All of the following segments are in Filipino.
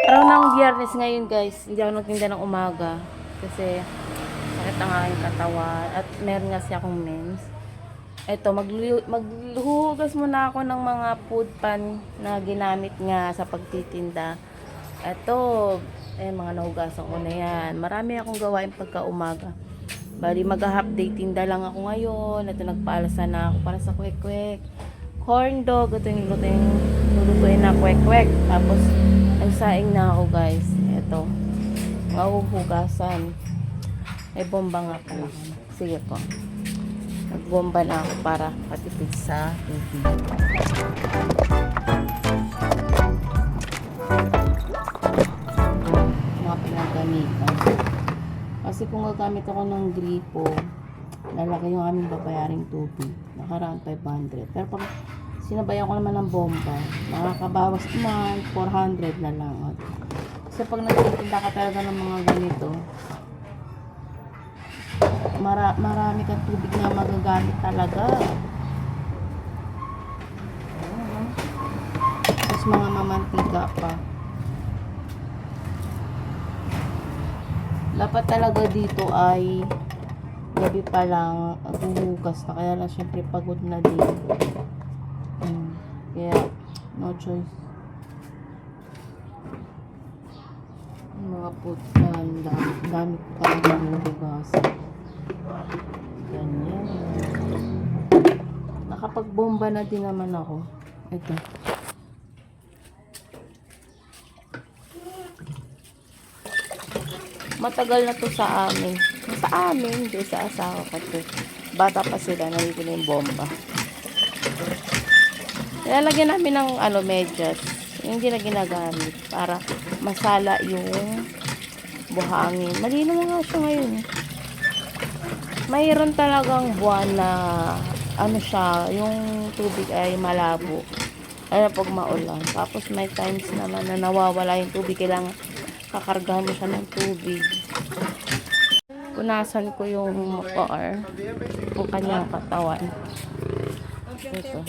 Araw ng Biyernes ngayon guys, hindi ako nagtinda ng umaga kasi sakit ang aking katawan at meron nga siya akong mens. Eto, maghuhugas muna ako ng mga food pan na ginamit nga sa pagtitinda. Eto, mga nahugasan ko na yan. Marami akong gawain pagka umaga. Bali, mag-half day tinda lang ako ngayon. Ito, nagpaalasa na ako para sa kwek-kwek. Corn dog, ito yung lulutuin na kwek-kwek. Tapos, nagsaing na ako guys. Ito, mahuhugasan. May bomba nga pala. Sige po. Nagbomba na ako para patipid sa tubig. Mga pinagamitan. Kasi kung gagamit ako ng gripo, lalaki yung aming babayaring tubig. Nakaraan 500. Pero pag sinabayan ko naman ng bomba, nakakabawas naman 400 na lang. Kasi pag nagtitinda ka talaga ng mga ganito, marami kang tubig na magagamit talaga. Tapos mga mamantika pa. Dapat talaga dito ay gabi pa lang huhugas na. Kaya lang syempre pagod na din. Kaya no choice. Mga putsan, dami ko talaga huhugas. Ganyan. Nakapagbomba na din naman ako. Ito. Matagal na to sa amin. Sa amin, hindi sa asawa ko to. Bata pa sila, nandito na yung bomba. Nilalagyan namin ng medyas. Hindi na ginagamit para masala yung buhangin. Malinaw nga siya ngayon. Mayroon talagang buwan na siya, yung tubig ay malabo. Ano pag maulan. Tapos may times naman na nawawala yung tubig. Kailangan kakargahan mo siya ng tubig. Punasan ko yung motor, yung kanyang katawan. Ito.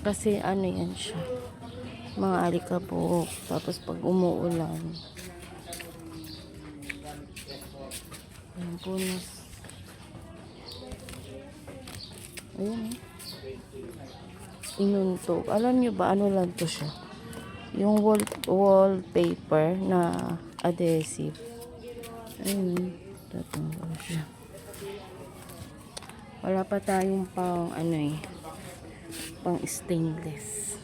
Kasi yan siya. Mga alikabok. Tapos pag umuulan. Ayan, punas. Ayan. Inuntog. Alam nyo ba, lang to siya? Yung wallpaper na adhesive. Ayun. Tatanggal siya. Wala pa tayong pang pang stainless.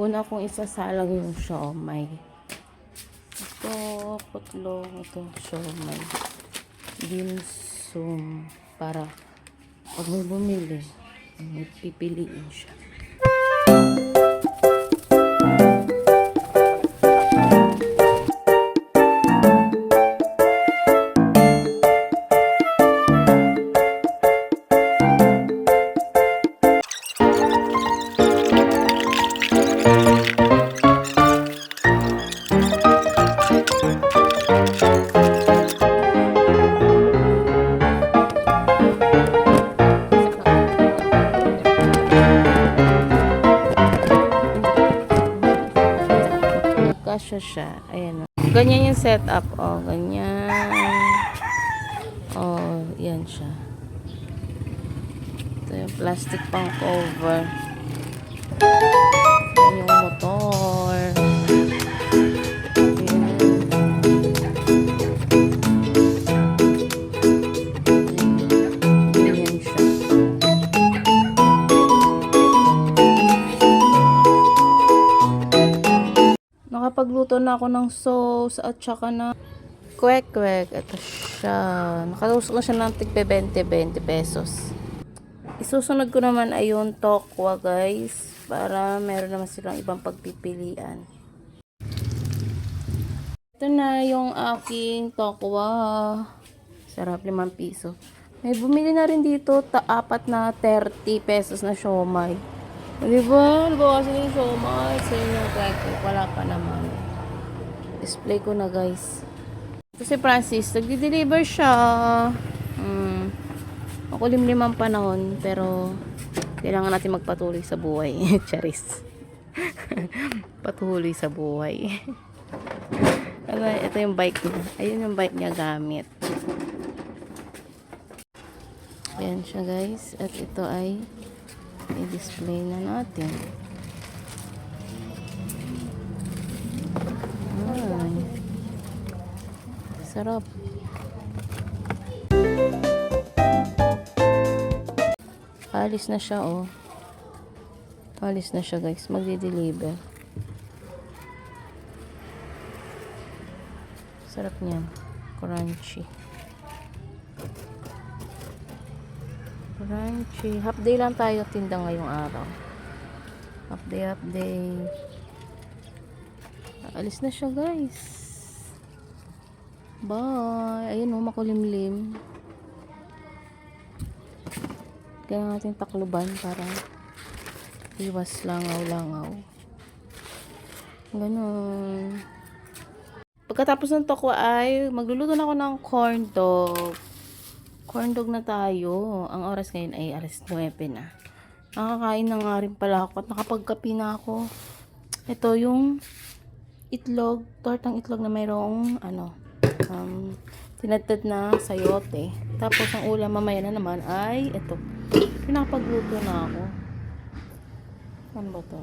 Una kong isasalang yung siomay. Ito, putlong, ito, siomay. Dimsum. Para pag may bumili, may pipiliin siya. Kasya siya. Ayan. Ganyan yung setup. Ganyan. Yan siya. Ito yung plastic pang cover. Yan yung motor. Ganyan siya. Nakapagluto na ako ng sauce at saka na kwek-kwek. Ito siya. Nakalusok na siya ng tigpe 20 pesos. Isusunod ko naman ay yung tokwa guys. Para meron naman silang ibang pagpipilian. Ito na yung aking tokwa. Sarap, 5 piso. May bumili na rin dito, apat na 30 pesos na siomay. Diba? Nabawasan na yung siomay. Sa yung kweko. Wala pa naman. Display ko na guys. Ito si Francis. Nagdi-deliver siya. Makulimlim ang panahon. Pero kailangan natin magpatuloy sa buhay. Charis. Patuloy sa buhay. Ito yung bike niya. Ayun yung bike niya gamit. Ayan siya guys. At ito ay i-display na natin. Ay. Sarap. Alis na siya oh. Alis na siya guys. Magdi-deliver. Sarap niyan. Crunchy. Crunchy. Half day lang tayo tinda ngayong araw. Half day. Alis na siya guys. Bye. Ayun oh, makulimlim. Kaya natin takluban para iwas langaw-langaw. Ganon. Pagkatapos ng tokwa ay magluluto na ako ng corn dog. Corn dog na tayo. Ang oras ngayon ay alas 9 na. Nakakain na nga rin pala ako at nakapagkapi na ako. Ito yung itlog, tortang itlog na mayroong tinadtad na sayote. Tapos ang ulam mamaya na naman ay ito. Pinapagluto na ako. Ano ba to?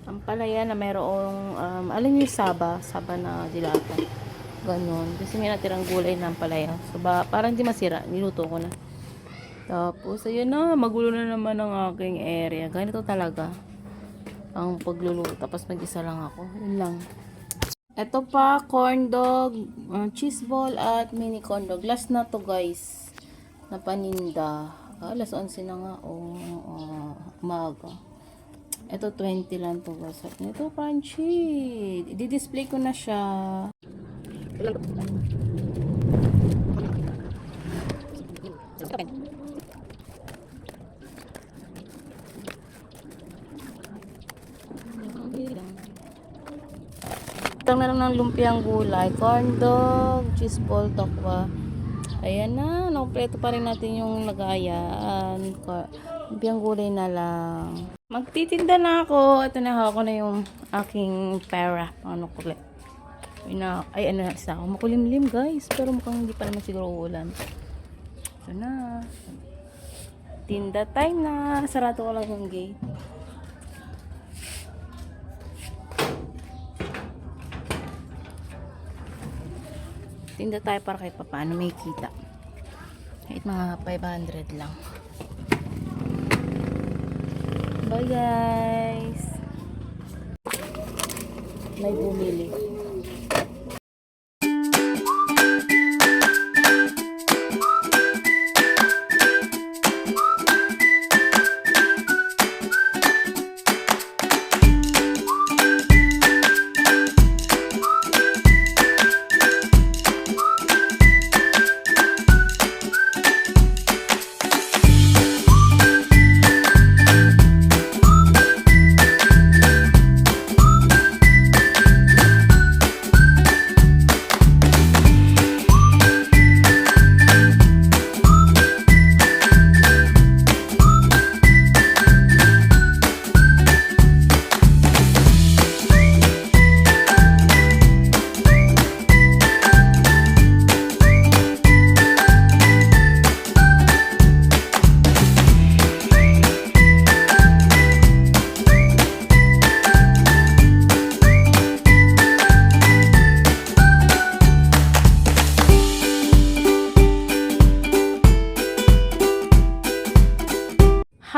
Ang palaya na mayroong alam niyo yung saba na dilata. Ganon. Kasi may natirang gulay ng palaya. So parang hindi masira, niluto ko na. Tapos ayun na, magulo na naman ang aking area. Ganito talaga ang pagluluto. Tapos mag-isa lang ako. Yun lang. Ito pa, corn dog, cheese ball at mini corn dog. Last na to guys. Na paninda. Alas 11 na nga. Umaga. Ito 20 lang to guys. At ito crunchy. I-display ko na siya. Itang na lang ng lumpiang gulay, corn dog, cheese ball, tokwa. Ayan na, nakumpleto pa rin natin yung lagayan. Lumpiang gulay na lang. Magtitinda na ako. Ito na ako na yung aking pera. Ano ko ulit. Ay ano na isa ako. Makulimlim guys. Pero mukhang hindi pa naman siguro uulan. Ito na. Tinda time na. Sarado ko lang yung gate. Tinda tayo para kahit paano may kita. Kahit mga 500 lang. Bye guys. May bumili.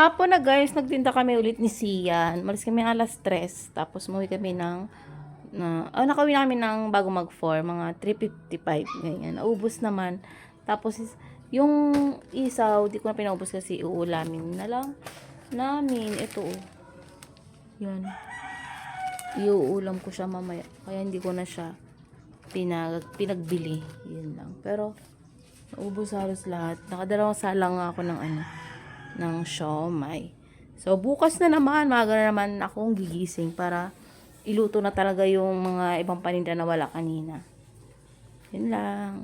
Hapon na guys, nagtinda kami ulit ni Sian. Malis kami alas 3. Tapos umuwi kami nakauwi na kami ng bago mag-4. Mga 3:55. Ganyan. Naubos naman. Tapos yung isaw, di ko na pinaubos kasi uulamin na lang namin. Ito oh. Yan. Iuulam ko siya mamaya. Kaya hindi ko na siya pinagbili. Yun lang. Pero Naubos halos lahat. Nakadalawang salang nga ako ng ng siomai. So, bukas na naman, maaga na naman akong gigising para iluto na talaga yung mga ibang paninda na wala kanina. Yun lang.